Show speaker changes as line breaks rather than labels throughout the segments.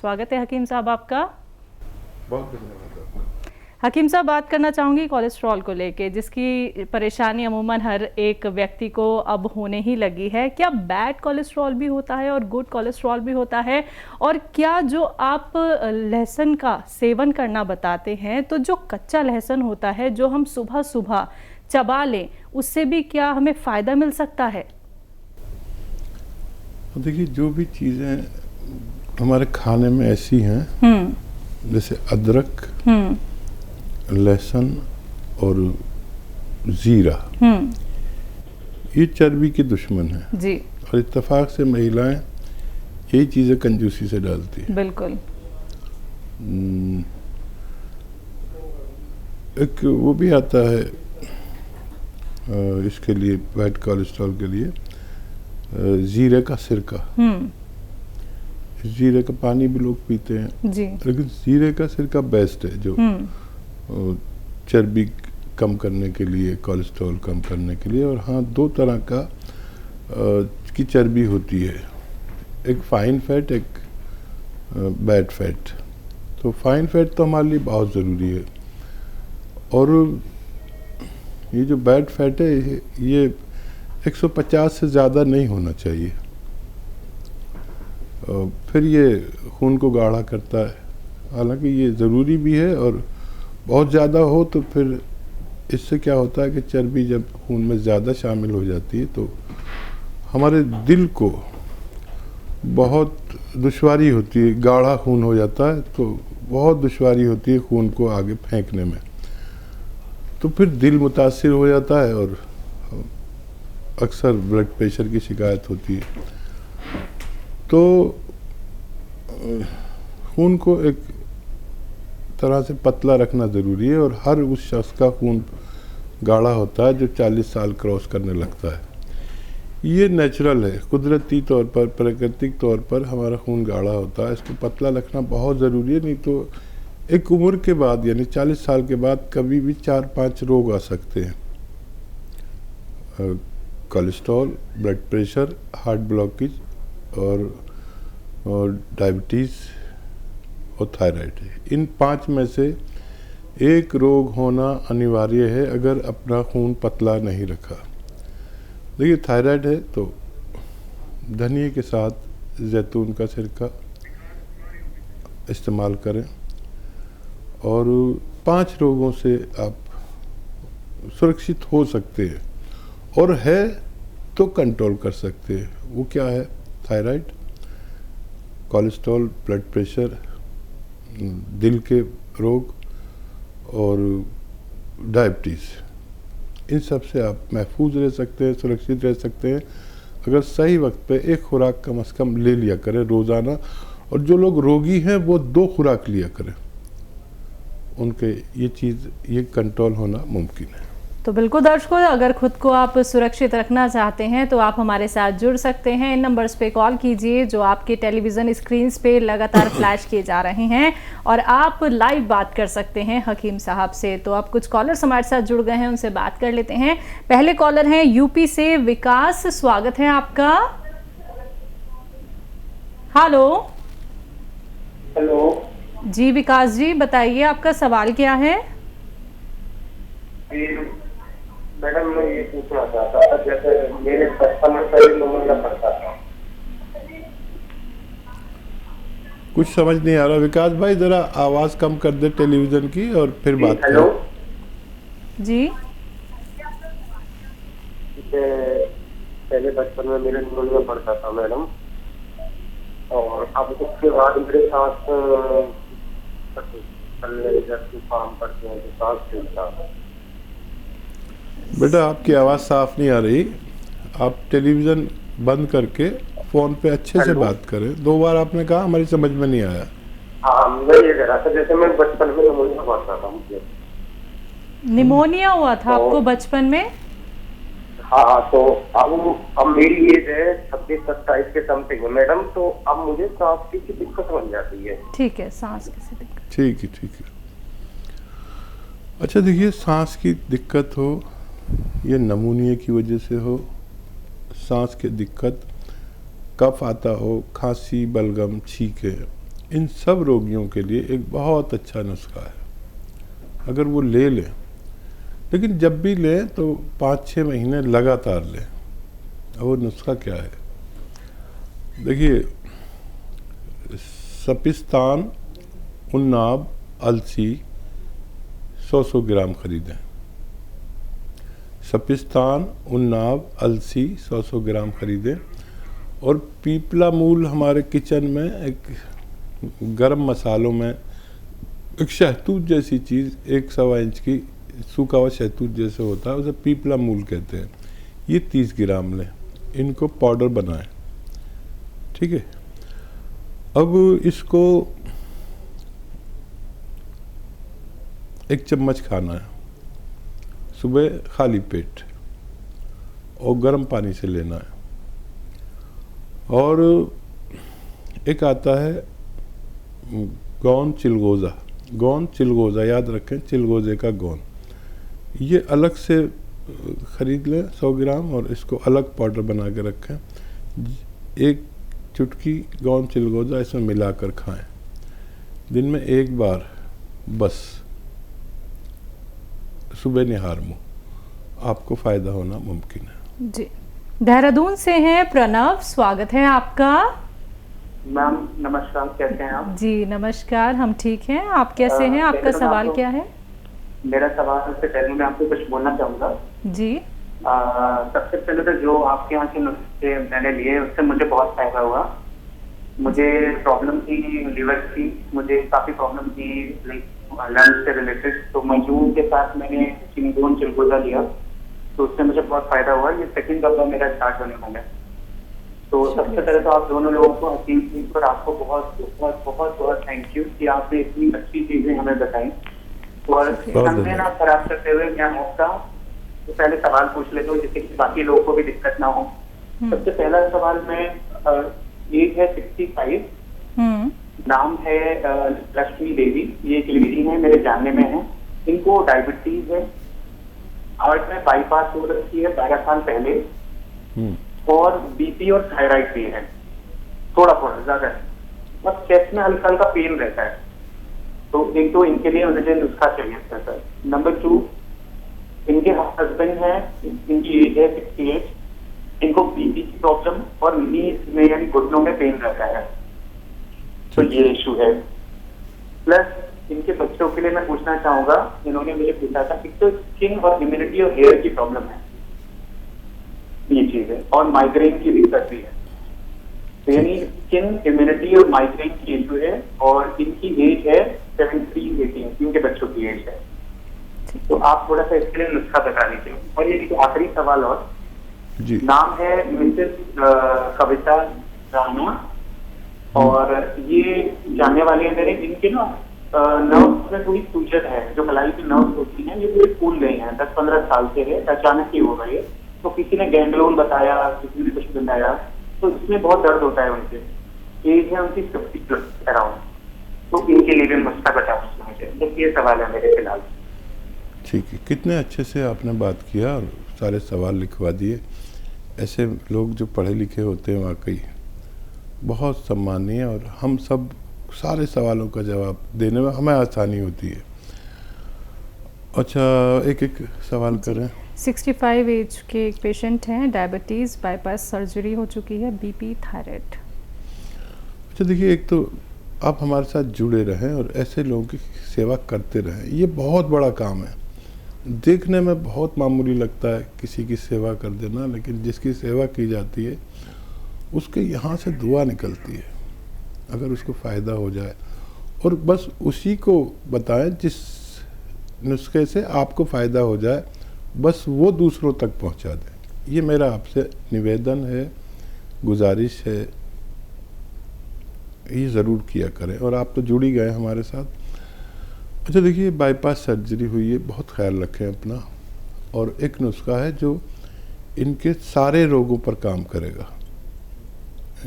स्वागत है हकीम साहब आपका।
बहुत धन्यवाद आपका।
हकीम साहब, बात करना चाहूँगी कोलेस्ट्रॉल को लेके, जिसकी परेशानी अमूमन हर एक व्यक्ति को अब होने ही लगी है। क्या बैड कोलेस्ट्रॉल भी होता है और गुड कोलेस्ट्रॉल भी होता है? और क्या जो आप लहसुन का सेवन करना बताते हैं, तो जो कच्चा लहसुन होता है जो हम सुबह सुबह चबा लें, उससे भी क्या हमें फ़ायदा मिल सकता है?
देखिए, जो भी चीज़ें हमारे खाने में ऐसी हैं, जैसे अदरक, लहसुन और जीरा, ये चर्बी के दुश्मन हैं
जी।
और इत्तेफाक से महिलाएं यही चीज़ें कंजूसी से डालती हैं।
बिल्कुल।
एक वो भी आता है इसके लिए, बैड कोलेस्ट्रॉल के लिए, जीरे का सिरका। जीरे का पानी भी लोग पीते हैं
जी।
लेकिन जीरे का सिरका बेस्ट है, जो चर्बी कम करने के लिए, कोलेस्ट्रॉल कम करने के लिए। और हाँ, दो तरह का की चर्बी होती है, एक फाइन फैट, एक बैड फैट। तो फाइन फैट तो हमारे लिए बहुत ज़रूरी है, और ये जो बैड फैट है ये 150 से ज़्यादा नहीं होना चाहिए। फिर ये खून को गाढ़ा करता है, हालांकि ये ज़रूरी भी है, और बहुत ज़्यादा हो तो फिर इससे क्या होता है कि चर्बी जब खून में ज़्यादा शामिल हो जाती है तो हमारे दिल को बहुत दुश्वारी होती है। गाढ़ा खून हो जाता है तो बहुत दुश्वारी होती है खून को आगे फेंकने में, तो फिर दिल मुतासिर हो जाता है और अक्सर ब्लड प्रेशर की शिकायत होती है। तो खून को एक तरह से पतला रखना ज़रूरी है, और हर उस शख्स का खून गाढ़ा होता है जो 40 साल क्रॉस करने लगता है। ये नेचुरल है, कुदरती तौर पर, प्राकृतिक तौर पर हमारा खून गाढ़ा होता है। इसको पतला रखना बहुत ज़रूरी है, नहीं तो एक उम्र के बाद, यानी 40 साल के बाद कभी भी 4-5 रोग आ सकते हैं। Cholesterol, blood pressure, heart blockage और डायबिटीज़ और थायराइड है। इन 5 में से एक रोग होना अनिवार्य है अगर अपना खून पतला नहीं रखा। देखिए, थायराइड है तो धनिए के साथ जैतून का सिरका इस्तेमाल करें, और 5 रोगों से आप सुरक्षित हो सकते हैं, और है तो कंट्रोल कर सकते हैं। वो क्या है? थायराइड, कोलेस्ट्रॉल, ब्लड प्रेशर, दिल के रोग और डायबिटीज़। इन सब से आप महफूज रह सकते हैं, सुरक्षित रह सकते हैं अगर सही वक्त पे एक खुराक कम से कम ले लिया करें रोज़ाना। और जो लोग रोगी हैं वो 2 खुराक लिया करें, उनके ये कंट्रोल होना मुमकिन है।
तो बिल्कुल दर्शकों, अगर खुद को आप सुरक्षित रखना चाहते हैं तो आप हमारे साथ जुड़ सकते हैं। इन नंबर्स पे कॉल कीजिए जो आपके टेलीविज़न स्क्रीन पे लगातार फ्लैश किए जा रहे हैं, और आप लाइव बात कर सकते हैं हकीम साहब से। तो अब कुछ कॉलर्स हमारे साथ जुड़ गए हैं, उनसे बात कर लेते हैं। पहले कॉलर हैं यूपी से विकास, स्वागत है आपका। हेलो।
हेलो
जी विकास जी, बताइए आपका सवाल क्या है?
मैडम, मैं ये पूछना चाहता था, जैसे मेरे बचपन में पहले निमोनिया पड़ता था।
कुछ समझ नहीं आ रहा विकास भाई, जरा आवाज़ कम कर दे टेलीविज़न की और फिर बात करें।
हेलो
जी।
पहले बचपन में मेरे निमोनिया पड़ता था मैडम, और अब उसके बाद मेरे साथ काम करते हैं तो सांस फूलता है।
बेटा, आपकी आवाज़ साफ नहीं आ रही, आप टेलीविज़न बंद करके फ़ोन पे अच्छे से बात करें। 2 बार आपने कहा, हमारी समझ में नहीं आया।
हाँ, मैं ये कह रहा था, जैसे मैं बचपन में निमोनिया पड़ता था मुझे।
निमोनिया हुआ था आपको बचपन में?
हाँ, तो अब मेरी एज है 26-27 के समथिंग है मैडम, तो अब मुझे सांस की दिक्कत बन जाती है।
ठीक है, सांस की दिक्कत।
ठीक है। अच्छा, देखिए, सांस की दिक्कत हो, ये निमोनिया की वजह से हो, सांस की दिक्कत, कफ आता हो, खांसी, बलगम, छींके, इन सब रोगियों के लिए एक बहुत अच्छा नुस्खा है, अगर वो ले लें। लेकिन जब भी लें तो 5-6 महीने लगातार लें। अब वो नुस्खा क्या है? देखिए, सपिस्तान, उन्नाब, अलसी 100 ग्राम खरीदें। सपिस्तान, उन्नाब, अलसी 100 ग्राम खरीदें। और पीपला मूल हमारे किचन में एक गरम मसालों में एक शहतूत जैसी चीज़, 1 इंच की सूखा हुआ शहतूत जैसे होता है, उसे पीपला मूल कहते हैं। ये 30 ग्राम लें, इनको पाउडर बनाएं। ठीक है। अब इसको 1 चम्मच खाना है सुबह खाली पेट, और गर्म पानी से लेना है। और एक आता है गौन चिलगोज़ा, गौन चिलगोज़ा, याद रखें, चिलगोज़े का गौन, ये अलग से ख़रीद लें 100 ग्राम, और इसको अलग पाउडर बना के रखें। 1 चुटकी गौन चिलगोज़ा इसमें मिलाकर खाएं, दिन में 1 बार बस, सुबह निहार मुँह, आपको फ़ायदा होना मुमकिन है।
जी, देहरादून से हैं प्रणव, स्वागत है आपका।
मैम नमस्कार, कैसे हैं आप?
जी नमस्कार, हम ठीक हैं, आप कैसे हैं? आपका सवाल क्या है?
मेरा सवाल से पहले मैं आपको कुछ बोलना चाहूँगा।
जी।
सबसे पहले तो जो आपके यहाँ के नुस्खे मैंने लिए उससे मुझे बहुत फायदा हुआ। मुझे प्रॉब्लम थी लीवर की, मुझे काफ़ी प्रॉब्लम थी लंग्स से रिलेटेड, तो मजदूर के साथ मैंने चिंगोन चिलगोज़ा लिया, तो उससे मुझे बहुत फायदा हुआ। ये सेकंड दफा मेरा स्टार्ट होने वाला है। तो सबसे पहले तो आप दोनों लोगों को, हकीम जी पर आपको बहुत बहुत बहुत बहुत थैंक यू कि आपने इतनी अच्छी चीजें हमें बताई। और समय ना खराब करते हुए मैं आपका तो पहले सवाल पूछ लेता हूँ, जिससे कि बाकी लोगों को भी दिक्कत ना हो। सबसे पहला सवाल में, एज है 65, नाम है लक्ष्मी देवी, ये एक लेडी है, मेरे जानने में है। इनको डायबिटीज है, हार्ट में बाईपास हो रखी है 12 साल पहले, और बीपी और थायराइड भी है, थोड़ा थोड़ा, ज्यादा है, बस चेस्ट में हल्का हल्का पेन रहता है। तो एक तो इनके लिए मुझे नुस्खा चाहिए था सर। नंबर 2, इनके हस्बैंड है, इनकी एज है 68, इनको बीपी की प्रॉब्लम और नीज में यानी घुटनों में पेन रहता है, तो ये इशू है। प्लस इनके बच्चों के लिए मैं पूछना चाहूंगा, इन्होंने मुझे पूछा था, एक तो स्किन और इम्यूनिटी और हेयर की प्रॉब्लम है, ये चीज है, और माइग्रेन की दिक्कत भी है। तो यानी स्किन, इम्यूनिटी और माइग्रेन की इशू है, और इनकी एज है 17-18, इनके बच्चों की एज है। तो आप थोड़ा सा इसके लिए नुस्खा बता दीजिए। और ये तो आखिरी सवाल, और
जी।
नाम है मिसेस कविता राणा, और ये जानने वाले हैं मेरे, इनके ना नर्व्स में थोड़ी सूजन है, जो कलाई की नर्व्स होती हैं, ये पूरी फूल गई हैं, 10-15 साल से है, अचानक ही हो गई है। तो किसी ने गैंग्लोन बताया, किसी ने कुछ बताया, तो इसमें बहुत दर्द होता है उनके। एज है उनकी 50+ अराउंड, तो इनके लिए भी नुस्खा बता सकते मुझे। बस ये सवाल है मेरे फिलहाल।
ठीक है, कितने अच्छे से आपने बात किया और सारे सवाल लिखवा दिए। ऐसे लोग जो पढ़े लिखे होते हैं वाकई बहुत सम्मानीय, और हम सब सारे सवालों का जवाब देने में हमें आसानी होती है। अच्छा, एक एक सवाल करें।
65 एज के एक पेशेंट हैं, डायबिटीज़, बाईपास सर्जरी हो चुकी है, बीपी, थायराइड।
अच्छा देखिए, एक तो आप हमारे साथ जुड़े रहें और ऐसे लोगों की सेवा करते रहें, ये बहुत बड़ा काम है। देखने में बहुत मामूली लगता है किसी की सेवा कर देना, लेकिन जिसकी सेवा की जाती है उसके यहाँ से दुआ निकलती है, अगर उसको फ़ायदा हो जाए। और बस उसी को बताएं जिस नुस्खे से आपको फ़ायदा हो जाए, बस वो दूसरों तक पहुँचा दें। ये मेरा आपसे निवेदन है, गुजारिश है, ये ज़रूर किया करें। और आप तो जुड़ ही गए हमारे साथ। अच्छा देखिए, बाईपास सर्जरी हुई है, बहुत ख्याल रखें अपना। और एक नुस्खा है जो इनके सारे रोगों पर काम करेगा,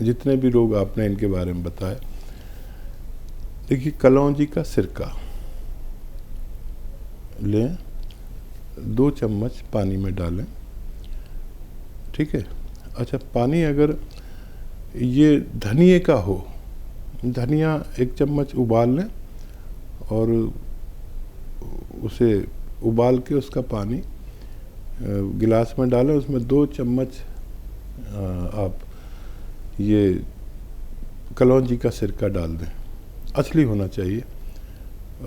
जितने भी रोग आपने इनके बारे में बताए। देखिए, कलौंजी का सिरका लें, 2 चम्मच पानी में डालें, ठीक है। अच्छा, पानी अगर ये धनिए का हो, धनिया 1 चम्मच उबाल लें और उसे उबाल के उसका पानी गिलास में डालें, उसमें 2 चम्मच आप ये कलौंजी का सिरका डाल दें, असली होना चाहिए,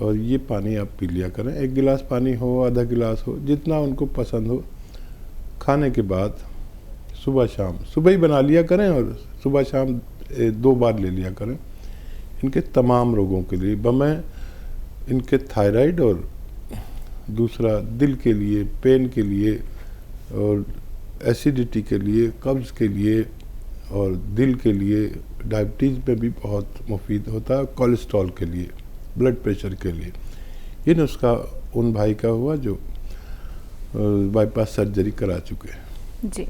और ये पानी आप पी लिया करें। 1 गिलास पानी हो, आधा गिलास हो, जितना उनको पसंद हो। खाने के बाद सुबह शाम, सुबह ही बना लिया करें और सुबह शाम 2 बार ले लिया करें। इनके तमाम रोगों के लिए, बमें इनके थायराइड और दूसरा दिल के लिए, पेन के लिए और एसिडिटी के लिए, कब्ज़ के लिए और दिल के लिए, डायबिटीज़ में भी बहुत मुफीद होता है, कोलेस्ट्रॉल के लिए, ब्लड प्रेशर के लिए। ये नुस्खा उन भाई का हुआ जो बाईपास सर्जरी करा चुके हैं।
जी।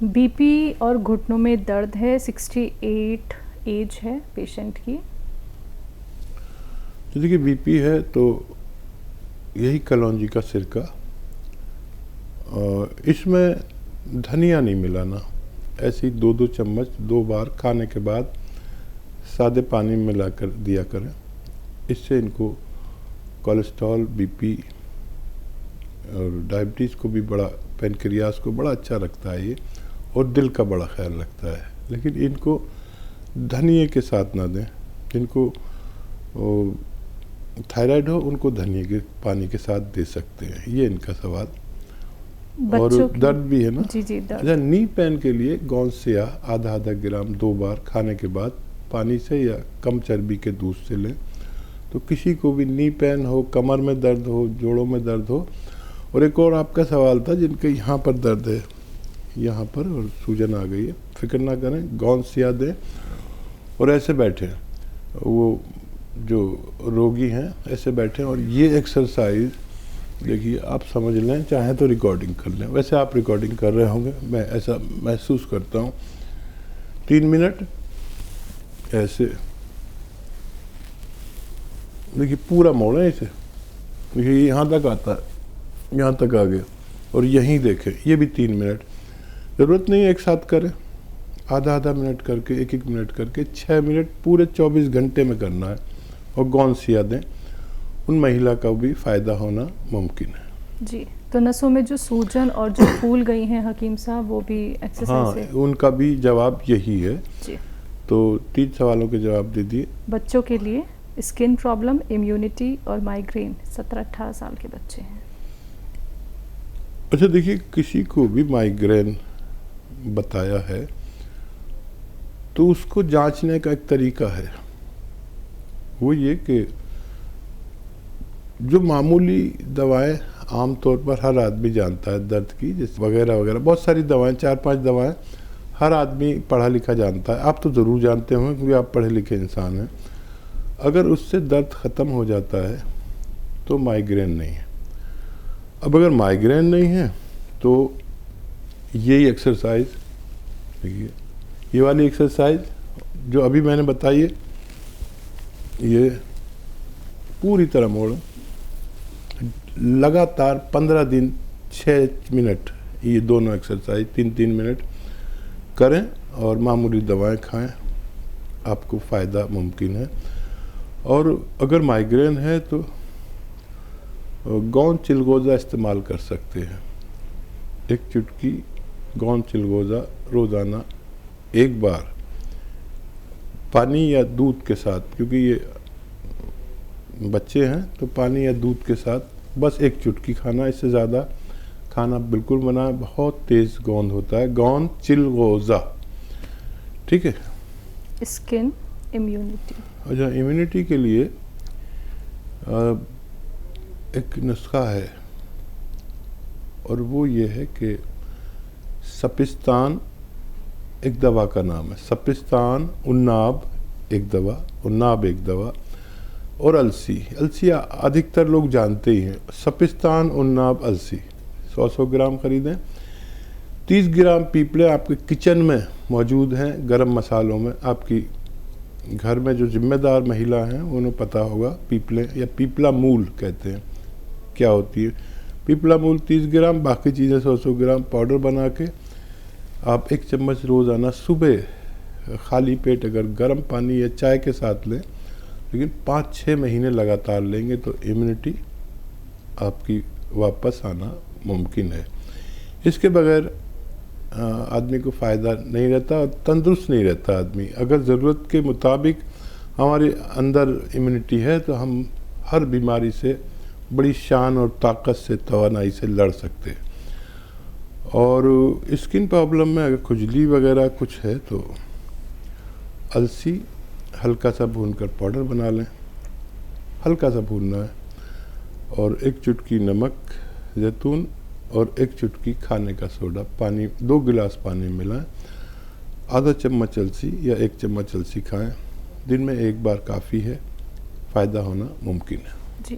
बीपी और घुटनों में दर्द है, 68 एज है पेशेंट की।
तो देखिए, बीपी है तो यही कलौंजी का सिरका, और इसमें धनिया नहीं मिलाना, ऐसी 2-2 चम्मच 2 बार खाने के बाद सादे पानी में मिलाकर दिया करें। इससे इनको कोलेस्ट्रॉल, बीपी और डायबिटीज़ को भी बड़ा, पेनक्रियास को बड़ा अच्छा रखता है ये, और दिल का बड़ा ख्याल रखता है। लेकिन इनको धनिए के साथ ना दें। जिनको थायराइड हो उनको धनिए के पानी के साथ दे सकते हैं। ये इनका सवाल। और दर्द भी है ना?
जी जी, दर्द।
अच्छा, नी पेन के लिए गोंसिया आधा ग्राम 2 बार खाने के बाद पानी से या कम चर्बी के दूध से लें। तो किसी को भी नी पेन हो, कमर में दर्द हो, जोड़ों में दर्द हो, और एक और आपका सवाल था जिनके यहाँ पर दर्द है, यहाँ पर, और सूजन आ गई है, फिक्र ना करें, गोंसिया दें और ऐसे बैठे, वो जो रोगी हैं ऐसे बैठे, और ये एक्सरसाइज देखिए आप समझ लें, चाहे तो रिकॉर्डिंग कर लें। वैसे आप रिकॉर्डिंग कर रहे होंगे, मैं ऐसा महसूस करता हूँ। 3 मिनट ऐसे देखिए, पूरा मोड़ें इसे, देखिए यहाँ तक आता है, यहाँ तक आ गया, और यहीं देखें, ये भी 3 मिनट। ज़रूरत नहीं एक साथ करें, आधा मिनट करके, 1-1 मिनट करके 6 मिनट पूरे 24 घंटे में करना है, और गोंसिया दें। उन महिला का भी फ़ायदा होना मुमकिन है।
जी। तो नसों में जो सूजन और जो फूल गई हैं हकीम साहब, वो भी एक्सरसाइज है?
उनका भी जवाब यही है।
जी।
तो 3 सवालों के जवाब दे दिए।
बच्चों के लिए स्किन प्रॉब्लम, इम्यूनिटी और माइग्रेन, 17-18 साल के बच्चे हैं।
अच्छा देखिए, किसी को भी माइग्रेन बताया है तो उसको जांचने का एक तरीका है, वो ये कि जो मामूली दवाएं आम तौर पर हर आदमी जानता है, दर्द की जैसे वगैरह वगैरह, बहुत सारी दवाएं, 4-5 दवाएं हर आदमी पढ़ा लिखा जानता है। आप तो ज़रूर जानते होंगे क्योंकि आप पढ़े लिखे इंसान हैं। अगर उससे दर्द ख़त्म हो जाता है तो माइग्रेन नहीं है। अब अगर माइग्रेन नहीं है तो यही एक्सरसाइज, देखिए ये वाली एक्सरसाइज जो अभी मैंने बताई है, ये पूरी तरह मोड़, लगातार 15 दिन 6 मिनट, ये दोनों एक्सरसाइज 3-3 मिनट करें और मामूली दवाएं खाएं, आपको फ़ायदा मुमकिन है। और अगर माइग्रेन है तो गोंद चिलगोज़ा इस्तेमाल कर सकते हैं। 1 चुटकी गोंद चिलगोज़ा रोज़ाना 1 बार पानी या दूध के साथ, क्योंकि ये बच्चे हैं तो पानी या दूध के साथ बस 1 चुटकी खाना, इससे ज़्यादा खाना बिल्कुल मना। बहुत तेज़ गोंद होता है, गोंद चिलगोज़ा, ठीक है।
स्किन इम्यूनिटी,
अच्छा, इम्यूनिटी के लिए एक नुस्खा है, और वो ये है कि सपिस्तान एक दवा का नाम है। सपिस्तान, उन्नाब एक दवा, उन्नाब एक दवा, और अलसी अधिकतर लोग जानते ही हैं। सपिस्तान, उन्नाब, अलसी 100-100 ग्राम खरीदें। 30 ग्राम पीपले आपके किचन में मौजूद हैं, गरम मसालों में। आपकी घर में जो जिम्मेदार महिला हैं उन्हें पता होगा, पीपले या पीपला मूल कहते हैं क्या होती है। पीपला मूल 30 ग्राम, बाकी चीज़ें 100-100 ग्राम पाउडर बना के आप 1 चम्मच रोज़ाना सुबह खाली पेट अगर गर्म पानी या चाय के साथ लें, लेकिन 5-6 महीने लगातार लेंगे तो इम्यूनिटी आपकी वापस आना मुमकिन है। इसके बगैर आदमी को फ़ायदा नहीं रहता और तंदुरुस्त नहीं रहता आदमी। अगर ज़रूरत के मुताबिक हमारे अंदर इम्यूनिटी है तो हम हर बीमारी से बड़ी शान और ताकत से, तवानाई से लड़ सकते हैं। और स्किन प्रॉब्लम में अगर खुजली वगैरह कुछ है तो अलसी हल्का सा भूनकर पाउडर बना लें, हल्का सा भूनना है, और 1 चुटकी नमक, जैतून और 1 चुटकी खाने का सोडा, पानी 2 गिलास पानी में मिलाएं, आधा चम्मच अलसी या 1 चम्मच अलसी खाएं। दिन में 1 बार काफ़ी है, फ़ायदा होना मुमकिन है।
जी,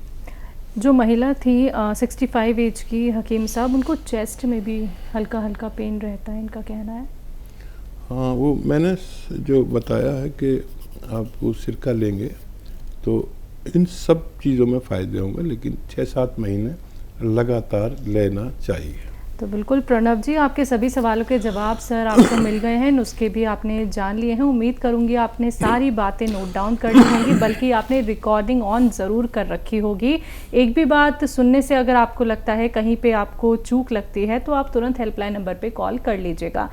जो महिला थी 65 एज की हकीम साहब, उनको चेस्ट में भी हल्का हल्का पेन रहता है, इनका कहना है।
हाँ, वो मैंने जो बताया है कि आप वो सिरका लेंगे तो इन सब चीज़ों में फ़ायदे होंगे, लेकिन 6-7 महीने लगातार लेना चाहिए।
तो बिल्कुल प्रणव जी, आपके सभी सवालों के जवाब सर आपको मिल गए हैं, नुस्खे भी आपने जान लिए हैं। उम्मीद करूंगी आपने सारी बातें नोट डाउन कर ली होंगी, बल्कि आपने रिकॉर्डिंग ऑन ज़रूर कर रखी होगी। एक भी बात सुनने से अगर आपको लगता है कहीं पे आपको चूक लगती है तो आप तुरंत हेल्पलाइन नंबर पे कॉल कर लीजिएगा।